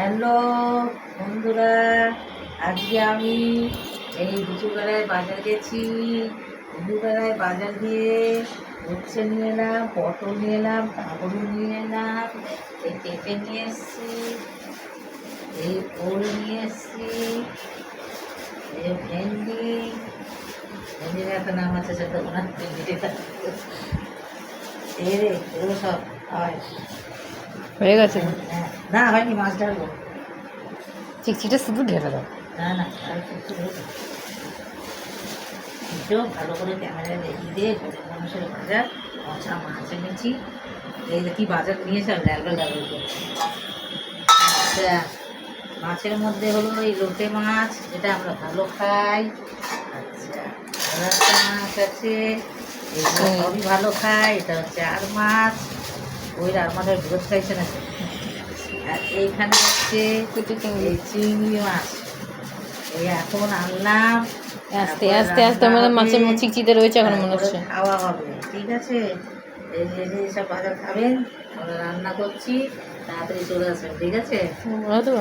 Hello বন্ধুরা, আজকে আমি এই দুপুরবেলায় বাজার গেছি। দুপুরবেলায় বাজার দিয়ে উচ্ছে নিয়ে এলাম, পটল নিয়ে এলাম, কাঁকড়ি নিয়ে এলাম, এই পেঁপে নিয়ে এসছি, এই ওল নিয়ে এসছি, এই ভেন্ডি। ভেন্ডির একটা নাম আছে, সেটা ওনার ভেন্ডিটা এই রে, এগুলো সব হয়। হয়ে গেছে। না হয়নি, মাছ ডালবো। চিকচিটা শুধু ঢেলে দাও। না না, আর কিছু হয়েছে এটাও ভালো করে ক্যামেরায় দেখিয়ে দিয়ে গরিব মানুষের বাজার পচা মাছ এনেছি। এই যে কি বাজার নিয়েছে, ল্যালবে ল্যালবে করছি। আচ্ছা, মাছের মধ্যে হলো এই লোটে মাছ, যেটা আমরা ভালো খাই। আচ্ছা, আর একটা মাছ আছে, এগুলো সবই ভালো খাই। এটা হচ্ছে আর মাছ, ওই আর মাছের বিরোধ খাইছে না। আর এইখানে হচ্ছে এই চিংড়ি মাছ, এই এখন আনলাম। আস্তে আস্তে আস্তে আমাদের মাছের চিকচিতে রয়েছে এখন মনে হচ্ছে। খাওয়া হবে, ঠিক আছে। এই যে সব বাজার খাবেন, আমরা রান্না করছি, তাড়াতাড়ি চলে আসবেন, ঠিক আছে। হয়তো